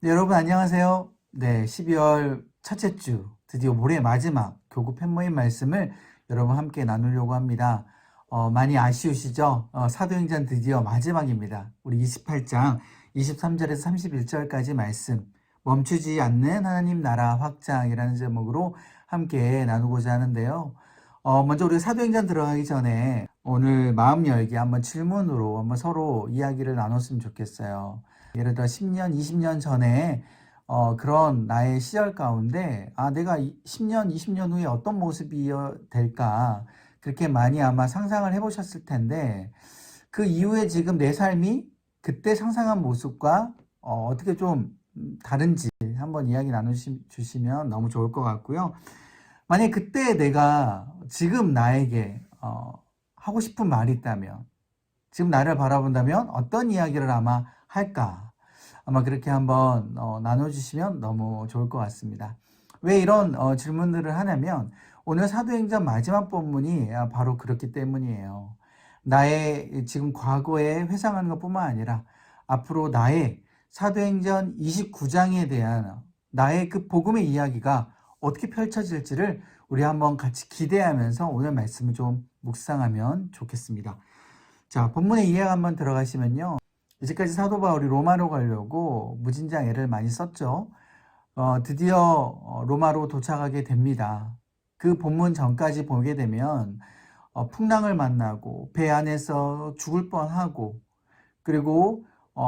네, 여러분 안녕하세요. 네, 12월 첫째 주, 드디어 올해 마지막 교구 팬모임 말씀을 여러분 함께 나누려고 합니다. 많이 아쉬우시죠? 사도행전 드디어 마지막입니다. 우리 28장 23절에서 31절까지 말씀, 멈추지 않는 하나님 나라 확장이라는 제목으로 함께 나누고자 하는데요. 먼저 우리 사도행전 들어가기 전에 오늘 마음 열기 한번 질문으로 한번 서로 이야기를 나눴으면 좋겠어요. 예를 들어 10년, 20년 전에 그런 나의 시절 가운데 내가 10년, 20년 후에 어떤 모습이 될까 그렇게 많이 아마 상상을 해보셨을 텐데 그 이후에 지금 내 삶이 그때 상상한 모습과 어떻게 좀 다른지 한번 이야기 나눠주시면 너무 좋을 것 같고요. 만약에 그때 내가 지금 나에게 하고 싶은 말이 있다면 지금 나를 바라본다면 어떤 이야기를 아마 할까? 아마 그렇게 한번 나눠주시면 너무 좋을 것 같습니다. 왜 이런 질문들을 하냐면 오늘 사도행전 마지막 본문이 바로 그렇기 때문이에요. 나의 지금 과거에 회상하는 것뿐만 아니라 앞으로 나의 사도행전 29장에 대한 나의 그 복음의 이야기가 어떻게 펼쳐질지를 우리 한번 같이 기대하면서 오늘 말씀을 좀 묵상하면 좋겠습니다. 자, 본문의 이해 한번 들어가시면요. 이제까지 사도 바울이 로마로 가려고 무진장 애를 많이 썼죠. 드디어 로마로 도착하게 됩니다. 그 본문 전까지 보게 되면 풍랑을 만나고 배 안에서 죽을 뻔하고 그리고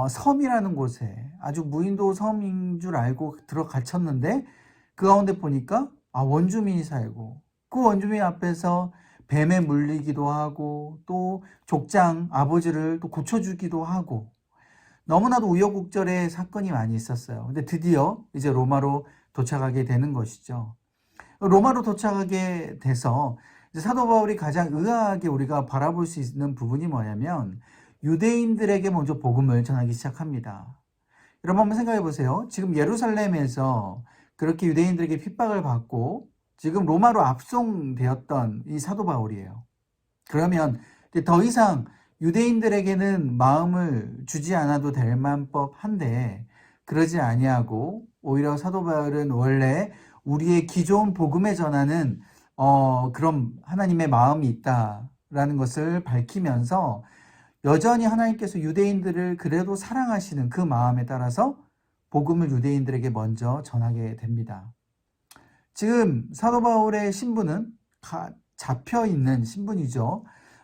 섬이라는 곳에 아주 무인도 섬인 줄 알고 들어갇혔는데 그 가운데 보니까 원주민이 살고 그 원주민 앞에서 뱀에 물리기도 하고 또 족장 아버지를 또 고쳐주기도 하고 너무나도 우여곡절의 사건이 많이 있었어요. 근데 드디어 이제 로마로 도착하게 되는 것이죠. 로마로 도착하게 돼서 이제 사도 바울이 가장 의아하게 우리가 바라볼 수 있는 부분이 뭐냐면 유대인들에게 먼저 복음을 전하기 시작합니다. 여러분 한번 생각해 보세요. 지금 예루살렘에서 그렇게 유대인들에게 핍박을 받고 지금 로마로 압송되었던 이 사도 바울이에요. 그러면 더 이상 유대인들에게는 마음을 주지 않아도 될 만법한데 그러지 아니하고 오히려 사도 바울은 원래 우리의 기존 복음에 전하는 그런 하나님의 마음이 있다라는 것을 밝히면서 여전히 하나님께서 유대인들을 그래도 사랑하시는 그 마음에 따라서 복음을 유대인들에게 먼저 전하게 됩니다. 지금 사도 바울의 신분은 잡혀 있는 신분이죠.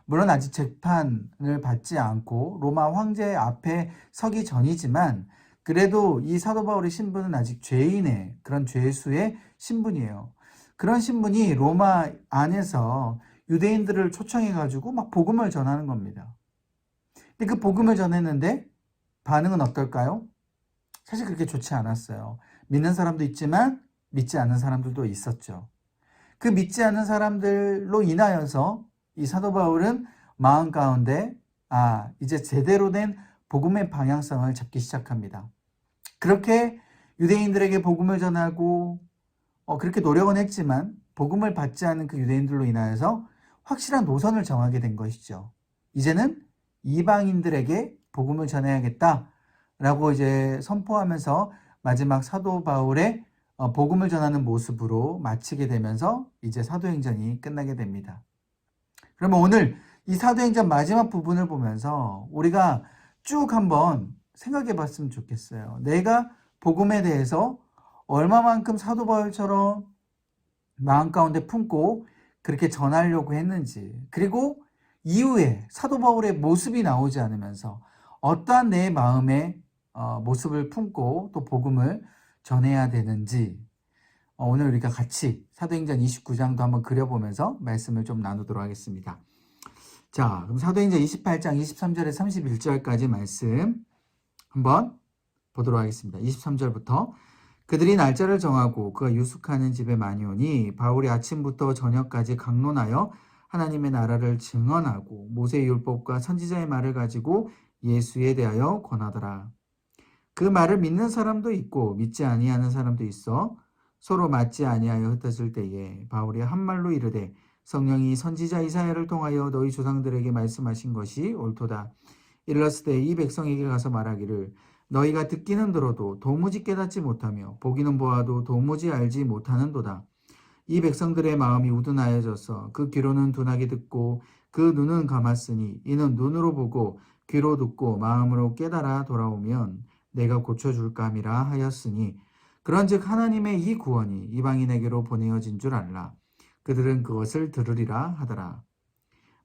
물론 아직 재판을 받지 않고 로마 황제 앞에 서기 전이지만 그래도 이 사도 바울의 신분은 아직 죄인의 그런 죄수의 신분이에요. 그런 신분이 로마 안에서 유대인들을 초청해 가지고 막 복음을 전하는 겁니다. 근데 그 복음을 전했는데 반응은 어떨까요? 사실 그렇게 좋지 않았어요. 믿는 사람도 있지만 믿지 않는 사람들도 있었죠. 그 믿지 않는 사람들로 인하여서 이 사도 바울은 마음 가운데 이제 제대로 된 복음의 방향성을 잡기 시작합니다. 그렇게 유대인들에게 복음을 전하고 그렇게 노력은 했지만 복음을 받지 않은 그 유대인들로 인하여서 확실한 노선을 정하게 된 것이죠. 이제는 이방인들에게 복음을 전해야겠다라고 이제 선포하면서 마지막 사도 바울의 복음을 전하는 모습으로 마치게 되면서 이제 사도행전이 끝나게 됩니다. 그러면 오늘 이 사도행전 마지막 부분을 보면서 우리가 쭉 한번 생각해 봤으면 좋겠어요. 내가 복음에 대해서 얼마만큼 사도 바울처럼 마음 가운데 품고 그렇게 전하려고 했는지, 그리고 이후에 사도 바울의 모습이 나오지 않으면서 어떠한 내 마음의 모습을 품고 또 복음을 전해야 되는지 오늘 우리가 같이 사도행전 29장도 한번 그려보면서 말씀을 좀 나누도록 하겠습니다. 자, 그럼 사도행전 28장 23절에 31절까지 말씀 한번 보도록 하겠습니다. 23절부터 그들이 날짜를 정하고 그가 유숙하는 집에 많이 오니 바울이 아침부터 저녁까지 강론하여 하나님의 나라를 증언하고 모세의 율법과 선지자의 말을 가지고 예수에 대하여 권하더라. 그 말을 믿는 사람도 있고 믿지 아니하는 사람도 있어 서로 맞지 아니하여 흩어질 때에 바울이 한 말로 이르되 성령이 선지자 이사야를 통하여 너희 조상들에게 말씀하신 것이 옳도다. 이르렀을 때 이 백성에게 가서 말하기를 너희가 듣기는 들어도 도무지 깨닫지 못하며 보기는 보아도 도무지 알지 못하는도다. 이 백성들의 마음이 우둔하여져서 그 귀로는 둔하게 듣고 그 눈은 감았으니 이는 눈으로 보고 귀로 듣고 마음으로 깨달아 돌아오면 내가 고쳐줄까 함이라 하였으니 그런즉 하나님의 이 구원이 이방인에게로 보내어진 줄 알라. 그들은 그것을 들으리라 하더라.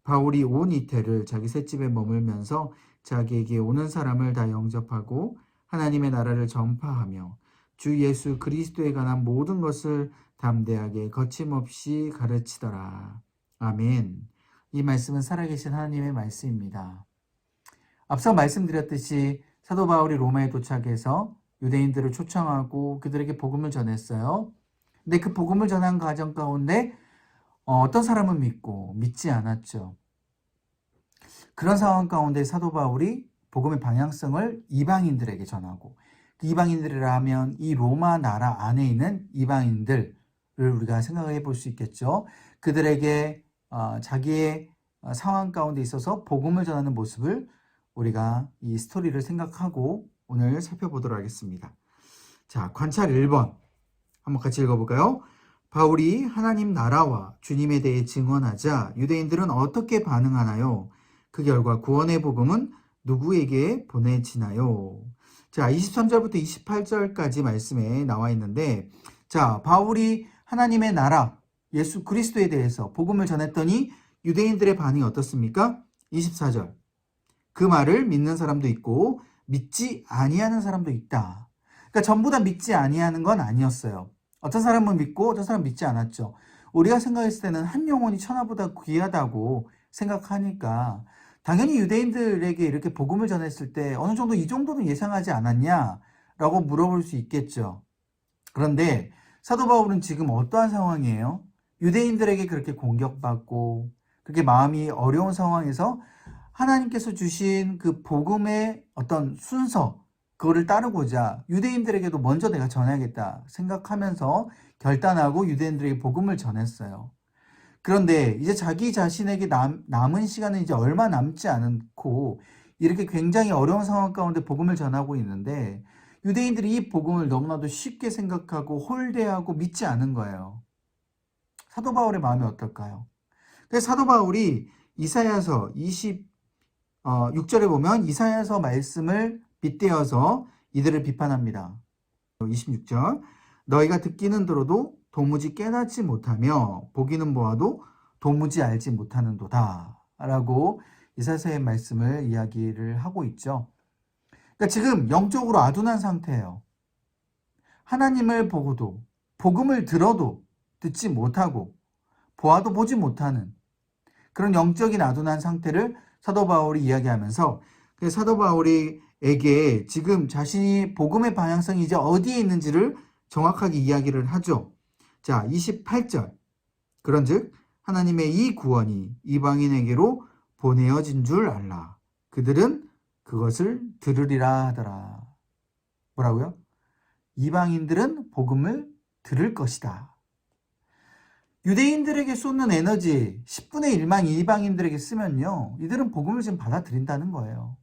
바울이 온 이태를 자기 셋집에 머물면서 자기에게 오는 사람을 다 영접하고 하나님의 나라를 전파하며 주 예수 그리스도에 관한 모든 것을 담대하게 거침없이 가르치더라. 아멘. 이 말씀은 살아계신 하나님의 말씀입니다. 앞서 말씀드렸듯이 사도 바울이 로마에 도착해서 유대인들을 초청하고 그들에게 복음을 전했어요. 근데 그 복음을 전한 과정 가운데 어떤 사람은 믿고 믿지 않았죠. 그런 상황 가운데 사도 바울이 복음의 방향성을 이방인들에게 전하고 그 이방인들이라 하면 이 로마 나라 안에 있는 이방인들을 우리가 생각해 볼 수 있겠죠. 그들에게 자기의 상황 가운데 있어서 복음을 전하는 모습을 우리가 이 스토리를 생각하고 오늘 살펴보도록 하겠습니다. 자, 관찰 1번 한번 같이 읽어볼까요? 바울이 하나님 나라와 주님에 대해 증언하자 유대인들은 어떻게 반응하나요? 그 결과 구원의 복음은 누구에게 보내지나요? 자, 23절부터 28절까지 말씀에 나와 있는데, 자, 바울이 하나님의 나라, 예수 그리스도에 대해서 복음을 전했더니 유대인들의 반응이 어떻습니까? 24절. 그 말을 믿는 사람도 있고 믿지 아니하는 사람도 있다. 그러니까 전부 다 믿지 아니하는 건 아니었어요. 어떤 사람은 믿고 어떤 사람은 믿지 않았죠. 우리가 생각했을 때는 한 영혼이 천하보다 귀하다고 생각하니까 당연히 유대인들에게 이렇게 복음을 전했을 때 어느 정도 이 정도는 예상하지 않았냐라고 물어볼 수 있겠죠. 그런데 사도 바울은 지금 어떠한 상황이에요? 유대인들에게 그렇게 공격받고 그렇게 마음이 어려운 상황에서 하나님께서 주신 그 복음의 어떤 순서, 그거를 따르고자 유대인들에게도 먼저 내가 전해야겠다 생각하면서 결단하고 유대인들에게 복음을 전했어요. 그런데 이제 자기 자신에게 남은 시간은 이제 얼마 남지 않고 이렇게 굉장히 어려운 상황 가운데 복음을 전하고 있는데 유대인들이 이 복음을 너무나도 쉽게 생각하고 홀대하고 믿지 않은 거예요. 사도 바울의 마음이 어떨까요? 그래서 사도 바울이 이사야서 26절에 보면 이사야서 말씀을 빗대어서 이들을 비판합니다. 26절 너희가 듣기는 들어도 도무지 깨닫지 못하며 보기는 보아도 도무지 알지 못하는도다 라고 이사야서의 말씀을 이야기를 하고 있죠. 그러니까 지금 영적으로 아둔한 상태예요. 하나님을 보고도 복음을 들어도 듣지 못하고 보아도 보지 못하는 그런 영적인 아둔한 상태를 사도 바울이 이야기하면서 사도 바울에게 지금 자신이 복음의 방향성이 이제 어디에 있는지를 정확하게 이야기를 하죠. 자, 28절. 그런즉 하나님의 이 구원이 이방인에게로 보내어진 줄 알라. 그들은 그것을 들으리라 하더라. 뭐라고요? 이방인들은 복음을 들을 것이다. 유대인들에게 쏟는 에너지 10분의 1만 이방인들에게 쓰면요. 이들은 복음을 지금 받아들인다는 거예요.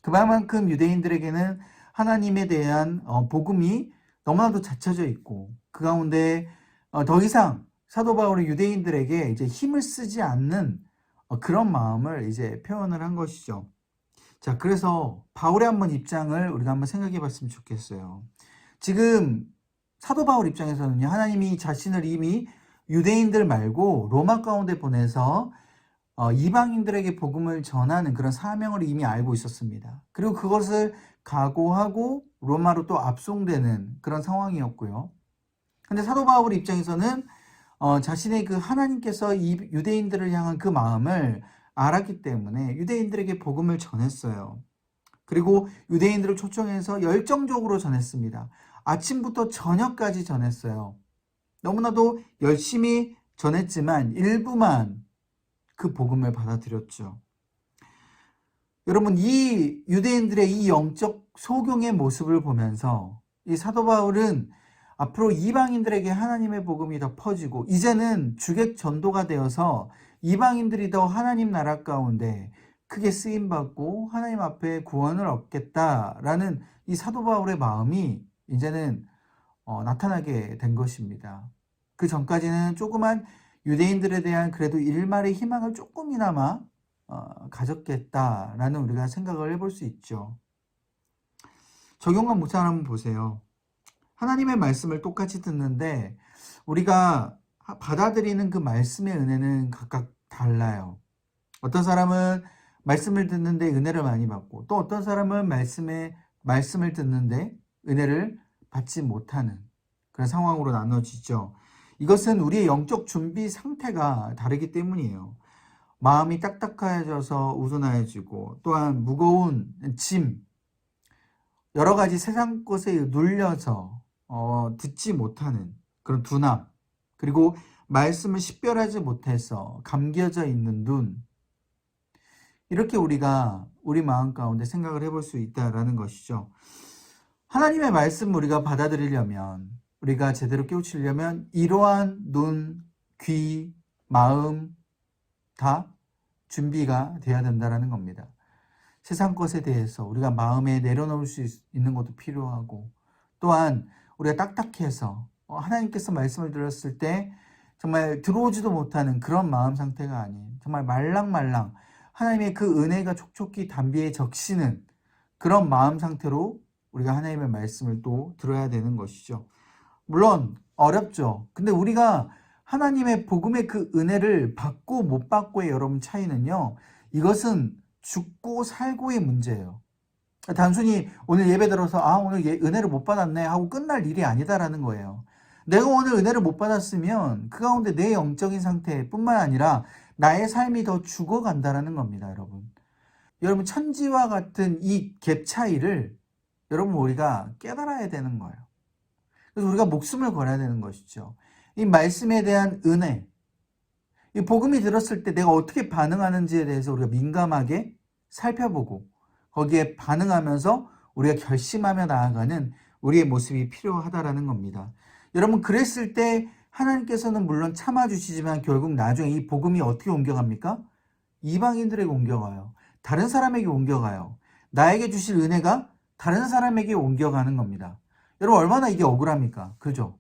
그만큼 유대인들에게는 하나님에 대한 복음이 너무나도 잦혀져 있고 그 가운데 더 이상 사도 바울이 유대인들에게 이제 힘을 쓰지 않는 그런 마음을 이제 표현을 한 것이죠. 자, 그래서 바울의 한번 입장을 우리가 한번 생각해 봤으면 좋겠어요. 지금 사도 바울 입장에서는요, 하나님이 자신을 이미 유대인들 말고 로마 가운데 보내서 이방인들에게 복음을 전하는 그런 사명을 이미 알고 있었습니다. 그리고 그것을 각오하고 로마로 또 압송되는 그런 상황이었고요. 근데 사도 바울 입장에서는 자신의 그 하나님께서 이 유대인들을 향한 그 마음을 알았기 때문에 유대인들에게 복음을 전했어요. 그리고 유대인들을 초청해서 열정적으로 전했습니다. 아침부터 저녁까지 전했어요. 너무나도 열심히 전했지만 일부만 그 복음을 받아들였죠. 여러분, 이 유대인들의 이 영적 소경의 모습을 보면서 이 사도 바울은 앞으로 이방인들에게 하나님의 복음이 더 퍼지고 이제는 주객 전도가 되어서 이방인들이 더 하나님 나라 가운데 크게 쓰임받고 하나님 앞에 구원을 얻겠다라는 이 사도 바울의 마음이 이제는 나타나게 된 것입니다. 그 전까지는 조그만 유대인들에 대한 그래도 일말의 희망을 조금이나마 가졌겠다라는 우리가 생각을 해볼 수 있죠. 적용과 묵상을 한번 보세요. 하나님의 말씀을 똑같이 듣는데 우리가 받아들이는 그 말씀의 은혜는 각각 달라요. 어떤 사람은 말씀을 듣는데 은혜를 많이 받고 또 어떤 사람은 말씀을 듣는데 은혜를 받지 못하는 그런 상황으로 나눠지죠. 이것은 우리의 영적 준비 상태가 다르기 때문이에요. 마음이 딱딱해져서 우둔해지고 또한 무거운 짐, 여러 가지 세상 것에 눌려서 듣지 못하는 그런 둔함, 그리고 말씀을 식별하지 못해서 감겨져 있는 눈, 이렇게 우리가 우리 마음 가운데 생각을 해볼 수 있다라는 것이죠. 하나님의 말씀 우리가 받아들이려면, 우리가 제대로 깨우치려면 이러한 눈, 귀, 마음 다 준비가 돼야 된다는 겁니다. 세상 것에 대해서 우리가 마음에 내려놓을 수 있는 것도 필요하고, 또한 우리가 딱딱해서 하나님께서 말씀을 들었을 때 정말 들어오지도 못하는 그런 마음 상태가 아닌 정말 말랑말랑 하나님의 그 은혜가 촉촉히 담비에 적시는 그런 마음 상태로 우리가 하나님의 말씀을 또 들어야 되는 것이죠. 물론 어렵죠. 근데 우리가 하나님의 복음의 그 은혜를 받고 못 받고의 여러분 차이는요, 이것은 죽고 살고의 문제예요. 단순히 오늘 예배 들어서 오늘 은혜를 못 받았네 하고 끝날 일이 아니다라는 거예요. 내가 오늘 은혜를 못 받았으면 그 가운데 내 영적인 상태뿐만 아니라 나의 삶이 더 죽어간다라는 겁니다, 여러분. 여러분, 천지와 같은 이 갭 차이를 여러분 우리가 깨달아야 되는 거예요. 그래서 우리가 목숨을 걸어야 되는 것이죠. 이 말씀에 대한 은혜, 이 복음이 들었을 때 내가 어떻게 반응하는지에 대해서 우리가 민감하게 살펴보고 거기에 반응하면서 우리가 결심하며 나아가는 우리의 모습이 필요하다라는 겁니다. 여러분, 그랬을 때 하나님께서는 물론 참아주시지만 결국 나중에 이 복음이 어떻게 옮겨갑니까? 이방인들에게 옮겨가요. 다른 사람에게 옮겨가요. 나에게 주실 은혜가 다른 사람에게 옮겨가는 겁니다. 여러분, 얼마나 이게 억울합니까? 그죠?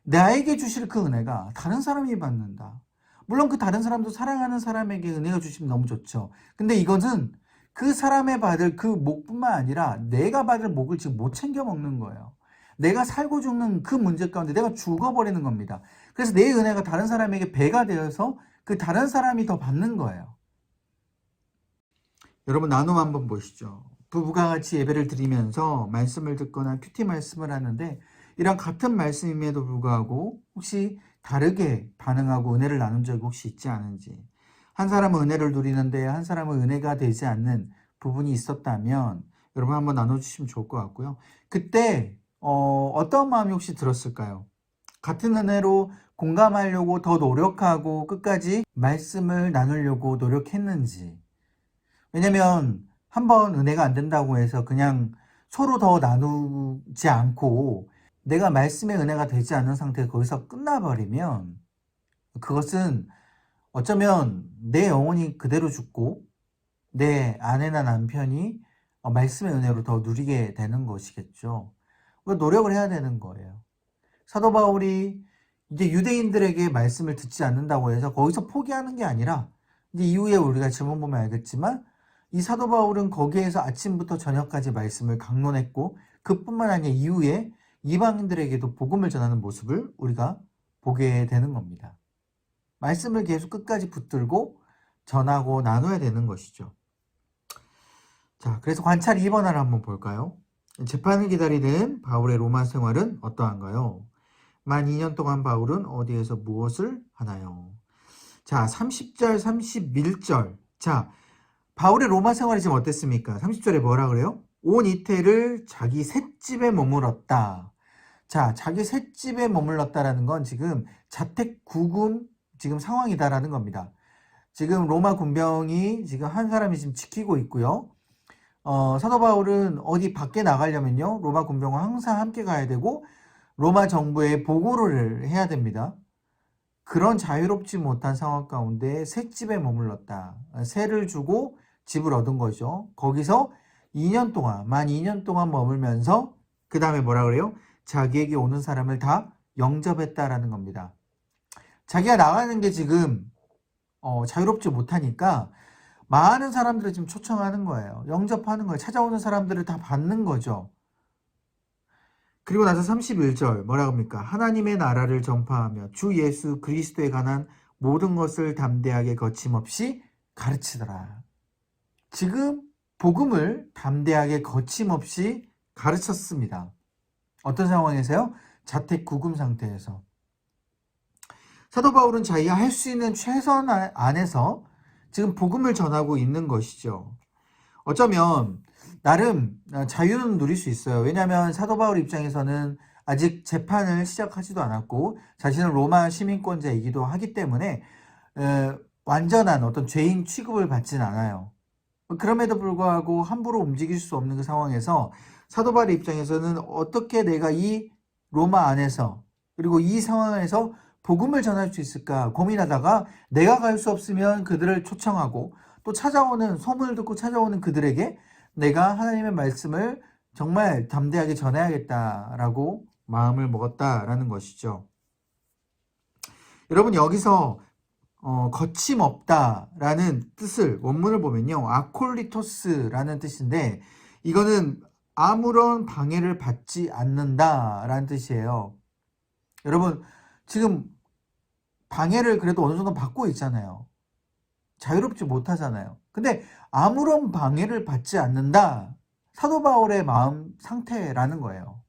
나에게 주실 그 은혜가 다른 사람이 받는다. 물론 그 다른 사람도 사랑하는 사람에게 은혜가 주시면 너무 좋죠. 근데 이것은 그 사람의 받을 그 목뿐만 아니라 내가 받을 목을 지금 못 챙겨 먹는 거예요. 내가 살고 죽는 그 문제 가운데 내가 죽어버리는 겁니다. 그래서 내 은혜가 다른 사람에게 배가 되어서 그 다른 사람이 더 받는 거예요. 여러분, 나눔 한번 보시죠. 부부가 같이 예배를 드리면서 말씀을 듣거나 큐티 말씀을 하는데 이런 같은 말씀임에도 불구하고 혹시 다르게 반응하고 은혜를 나눈 적이 혹시 있지 않은지, 한 사람은 은혜를 누리는데 한 사람은 은혜가 되지 않는 부분이 있었다면 여러분 한번 나눠주시면 좋을 것 같고요. 그때 어떤 마음이 혹시 들었을까요? 같은 은혜로 공감하려고 더 노력하고 끝까지 말씀을 나누려고 노력했는지. 왜냐면 한번 은혜가 안 된다고 해서 그냥 서로 더 나누지 않고 내가 말씀의 은혜가 되지 않는 상태에 거기서 끝나버리면 그것은 어쩌면 내 영혼이 그대로 죽고 내 아내나 남편이 말씀의 은혜로 더 누리게 되는 것이겠죠. 노력을 해야 되는 거예요. 사도 바울이 이제 유대인들에게 말씀을 듣지 않는다고 해서 거기서 포기하는 게 아니라 이제 이후에 우리가 질문 보면 알겠지만 이 사도 바울은 거기에서 아침부터 저녁까지 말씀을 강론했고 그뿐만 아니라 이후에 이방인들에게도 복음을 전하는 모습을 우리가 보게 되는 겁니다. 말씀을 계속 끝까지 붙들고 전하고 나눠야 되는 것이죠. 자, 그래서 관찰 2번을 한번 볼까요? 재판을 기다리는 바울의 로마 생활은 어떠한가요? 만 2년 동안 바울은 어디에서 무엇을 하나요? 자, 30절, 31절. 자, 바울의 로마 생활이 지금 어땠습니까? 30절에 뭐라 그래요? 온 이태를 자기 셋집에 머물렀다. 자, 자기 셋집에 머물렀다라는 건 지금 자택 구금 지금 상황이다라는 겁니다. 지금 로마 군병이 지금 한 사람이 지금 지키고 있고요. 사도 바울은 어디 밖에 나가려면요, 로마 군병과 항상 함께 가야 되고 로마 정부에 보고를 해야 됩니다. 그런 자유롭지 못한 상황 가운데 셋집에 머물렀다. 세를 주고 집을 얻은 거죠. 거기서 2년 동안, 만 2년 동안 머물면서 그 다음에 뭐라 그래요? 자기에게 오는 사람을 다 영접했다라는 겁니다. 자기가 나가는 게 지금 자유롭지 못하니까 많은 사람들을 지금 초청하는 거예요. 영접하는 거예요. 찾아오는 사람들을 다 받는 거죠. 그리고 나서 31절 뭐라고 합니까? 하나님의 나라를 전파하며 주 예수 그리스도에 관한 모든 것을 담대하게 거침없이 가르치더라. 지금 복음을 담대하게 거침없이 가르쳤습니다. 어떤 상황에서요? 자택 구금 상태에서. 사도 바울은 자기가 할 수 있는 최선 안에서 지금 복음을 전하고 있는 것이죠. 어쩌면 나름 자유는 누릴 수 있어요. 왜냐하면 사도 바울 입장에서는 아직 재판을 시작하지도 않았고 자신은 로마 시민권자이기도 하기 때문에 완전한 어떤 죄인 취급을 받지는 않아요. 그럼에도 불구하고 함부로 움직일 수 없는 그 상황에서 사도 바울 입장에서는 어떻게 내가 이 로마 안에서 그리고 이 상황에서 복음을 전할 수 있을까 고민하다가 내가 갈 수 없으면 그들을 초청하고 또 찾아오는 소문을 듣고 찾아오는 그들에게 내가 하나님의 말씀을 정말 담대하게 전해야겠다라고 마음을 먹었다라는 것이죠. 여러분 여기서 거침없다라는 뜻을 원문을 보면요. 아콜리토스라는 뜻인데 이거는 아무런 방해를 받지 않는다라는 뜻이에요. 여러분 지금 방해를 그래도 어느 정도 받고 있잖아요. 자유롭지 못하잖아요. 근데 아무런 방해를 받지 않는다. 사도 바울의 마음 상태라는 거예요.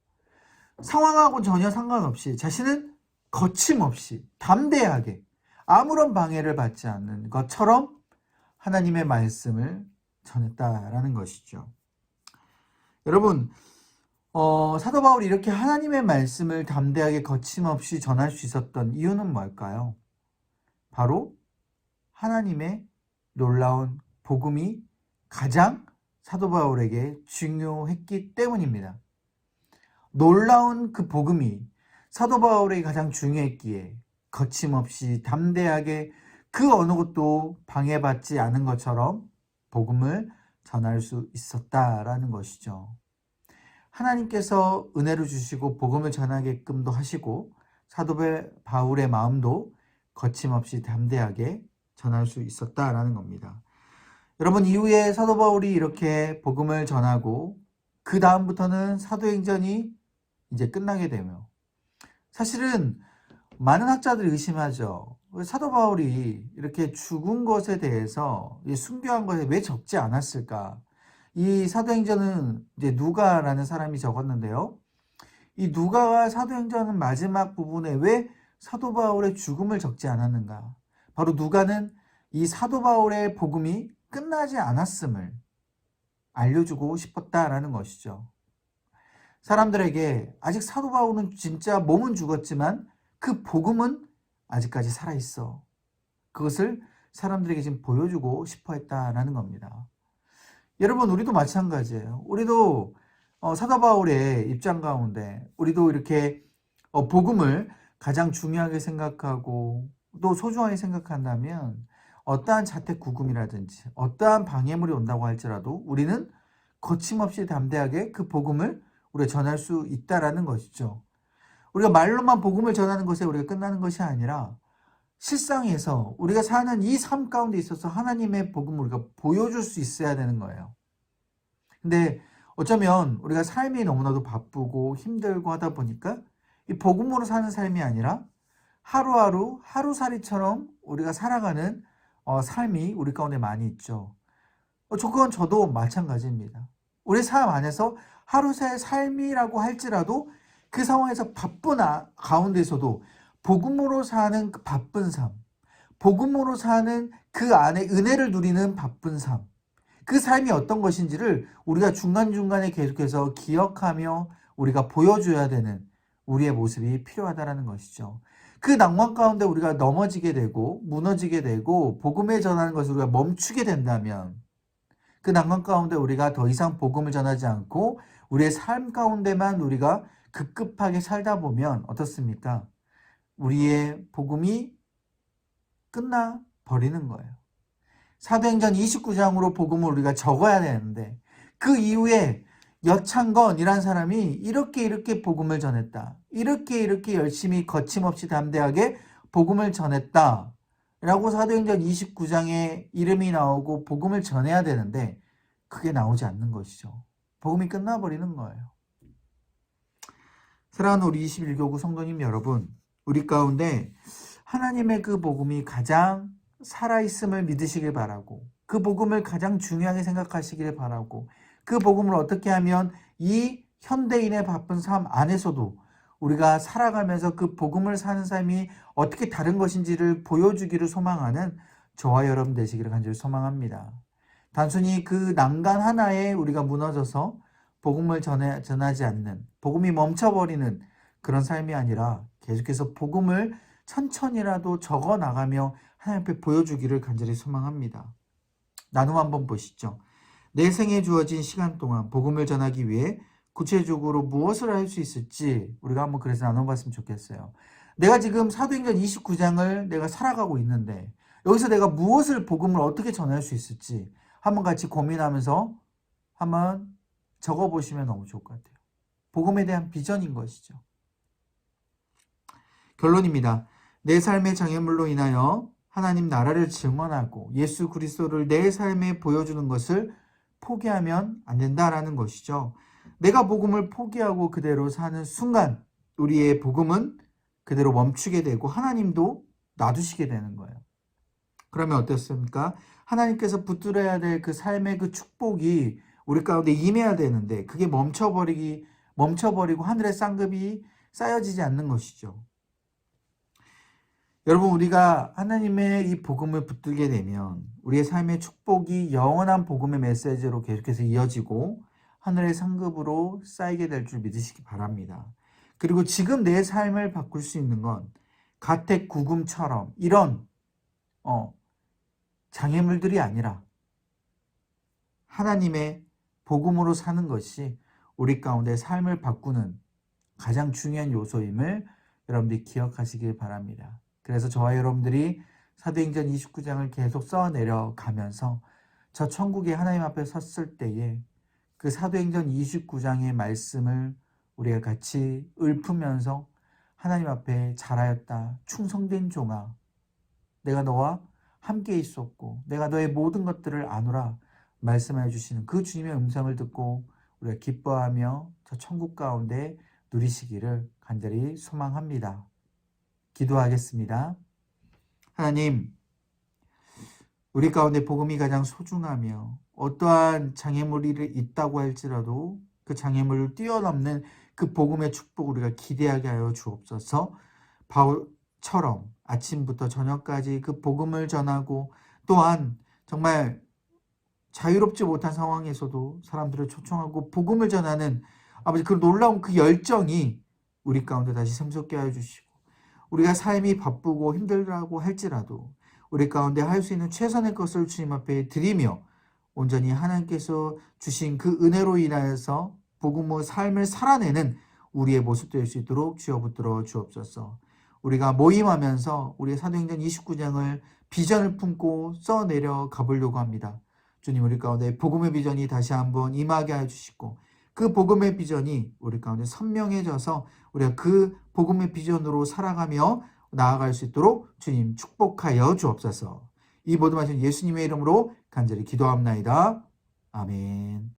상황하고 전혀 상관없이 자신은 거침없이 담대하게 아무런 방해를 받지 않는 것처럼 하나님의 말씀을 전했다라는 것이죠. 여러분 사도 바울이 이렇게 하나님의 말씀을 담대하게 거침없이 전할 수 있었던 이유는 뭘까요? 바로 하나님의 놀라운 복음이 가장 사도 바울에게 중요했기 때문입니다. 놀라운 그 복음이 사도 바울에게 가장 중요했기에 거침없이 담대하게 그 어느 것도 방해받지 않은 것처럼 복음을 전할 수 있었다라는 것이죠. 하나님께서 은혜를 주시고 복음을 전하게끔도 하시고 사도 바울의 마음도 거침없이 담대하게 전할 수 있었다라는 겁니다. 여러분 이후에 사도 바울이 이렇게 복음을 전하고 그 다음부터는 사도행전이 이제 끝나게 되며 사실은 많은 학자들이 의심하죠. 사도 바울이 이렇게 죽은 것에 대해서 순교한 것에 왜 적지 않았을까? 이 사도행전은 이제 누가라는 사람이 적었는데요. 이 누가가 사도행전은 마지막 부분에 왜 사도 바울의 죽음을 적지 않았는가? 바로 누가는 이 사도 바울의 복음이 끝나지 않았음을 알려주고 싶었다라는 것이죠. 사람들에게 아직 사도 바울은 진짜 몸은 죽었지만 그 복음은 아직까지 살아있어. 그것을 사람들에게 지금 보여주고 싶어 했다라는 겁니다. 여러분 우리도 마찬가지예요. 우리도 사도 바울의 입장 가운데 우리도 이렇게 복음을 가장 중요하게 생각하고 또 소중하게 생각한다면 어떠한 자택 구금이라든지 어떠한 방해물이 온다고 할지라도 우리는 거침없이 담대하게 그 복음을 우리가 전할 수 있다라는 것이죠. 우리가 말로만 복음을 전하는 것에 우리가 끝나는 것이 아니라 실상에서 우리가 사는 이 삶 가운데 있어서 하나님의 복음을 우리가 보여줄 수 있어야 되는 거예요. 근데 어쩌면 우리가 삶이 너무나도 바쁘고 힘들고 하다 보니까 이 복음으로 사는 삶이 아니라 하루하루 하루살이처럼 우리가 살아가는 삶이 우리 가운데 많이 있죠. 그건 저도 마찬가지입니다. 우리 삶 안에서 하루의 삶이라고 할지라도 그 상황에서 바쁜 가운데서도 복음으로 사는 그 바쁜 삶, 복음으로 사는 그 안에 은혜를 누리는 바쁜 삶, 그 삶이 어떤 것인지를 우리가 중간중간에 계속해서 기억하며 우리가 보여줘야 되는 우리의 모습이 필요하다는 것이죠. 그 낭만 가운데 우리가 넘어지게 되고 무너지게 되고 복음을 전하는 것을 우리가 멈추게 된다면 그 낭만 가운데 우리가 더 이상 복음을 전하지 않고 우리의 삶 가운데만 우리가 급급하게 살다 보면 어떻습니까? 우리의 복음이 끝나 버리는 거예요. 사도행전 29장으로 복음을 우리가 적어야 되는데 그 이후에 여창건이란 사람이 이렇게 복음을 전했다. 이렇게 열심히 거침없이 담대하게 복음을 전했다. 라고 사도행전 29장에 이름이 나오고 복음을 전해야 되는데 그게 나오지 않는 것이죠. 복음이 끝나버리는 거예요. 사랑하는 우리 21교구 성도님 여러분, 우리 가운데 하나님의 그 복음이 가장 살아있음을 믿으시길 바라고 그 복음을 가장 중요하게 생각하시길 바라고 그 복음을 어떻게 하면 이 현대인의 바쁜 삶 안에서도 우리가 살아가면서 그 복음을 사는 삶이 어떻게 다른 것인지를 보여주기를 소망하는 저와 여러분 되시기를 간절히 소망합니다. 단순히 그 난간 하나에 우리가 무너져서 복음을 전하지 않는, 복음이 멈춰버리는 그런 삶이 아니라 계속해서 복음을 천천히라도 적어나가며 하나님 앞에 보여주기를 간절히 소망합니다. 나눔 한번 보시죠. 내 생에 주어진 시간 동안 복음을 전하기 위해 구체적으로 무엇을 할 수 있을지 우리가 한번 그래서 나눠봤으면 좋겠어요. 내가 지금 사도행전 29장을 내가 살아가고 있는데 여기서 내가 무엇을 복음을 어떻게 전할 수 있을지 한번 같이 고민하면서 한번 적어보시면 너무 좋을 것 같아요. 복음에 대한 비전인 것이죠. 결론입니다. 내 삶의 장애물로 인하여 하나님 나라를 증언하고 예수 그리스도를 내 삶에 보여주는 것을 포기하면 안 된다라는 것이죠. 내가 복음을 포기하고 그대로 사는 순간 우리의 복음은 그대로 멈추게 되고 하나님도 놔두시게 되는 거예요. 그러면 어떻습니까? 하나님께서 붙들어야 될 그 삶의 그 축복이 우리 가운데 임해야 되는데 그게 멈춰버리고 하늘의 쌍급이 쌓여지지 않는 것이죠. 여러분, 우리가 하나님의 이 복음을 붙들게 되면 우리의 삶의 축복이 영원한 복음의 메시지로 계속해서 이어지고 하늘의 상급으로 쌓이게 될 줄 믿으시기 바랍니다. 그리고 지금 내 삶을 바꿀 수 있는 건 가택구금처럼 이런 장애물들이 아니라 하나님의 복음으로 사는 것이 우리 가운데 삶을 바꾸는 가장 중요한 요소임을 여러분들이 기억하시길 바랍니다. 그래서 저와 여러분들이 사도행전 29장을 계속 써내려가면서 저 천국에 하나님 앞에 섰을 때에 그 사도행전 29장의 말씀을 우리가 같이 읊으면서 하나님 앞에 잘하였다, 충성된 종아, 내가 너와 함께 있었고 내가 너의 모든 것들을 아노라 말씀해 주시는 그 주님의 음성을 듣고 우리가 기뻐하며 저 천국 가운데 누리시기를 간절히 소망합니다. 기도하겠습니다. 하나님, 우리 가운데 복음이 가장 소중하며 어떠한 장애물이 있다고 할지라도 그 장애물을 뛰어넘는 그 복음의 축복을 우리가 기대하게 하여 주옵소서. 바울처럼 아침부터 저녁까지 그 복음을 전하고 또한 정말 자유롭지 못한 상황에서도 사람들을 초청하고 복음을 전하는 아버지 그 놀라운 그 열정이 우리 가운데 다시 샘솟게 하여 주시고 우리가 삶이 바쁘고 힘들다고 할지라도 우리 가운데 할 수 있는 최선의 것을 주님 앞에 드리며 온전히 하나님께서 주신 그 은혜로 인하여서 복음의 삶을 살아내는 우리의 모습 될 수 있도록 주여 붙들어 주옵소서. 우리가 모임하면서 우리의 사도행전 29장을 비전을 품고 써내려 가보려고 합니다. 주님, 우리 가운데 복음의 비전이 다시 한번 임하게 해주시고 그 복음의 비전이 우리 가운데 선명해져서 우리가 그 복음의 비전으로 살아가며 나아갈 수 있도록 주님 축복하여 주옵소서. 이 모든 말씀 예수님의 이름으로 간절히 기도합나이다. 아멘.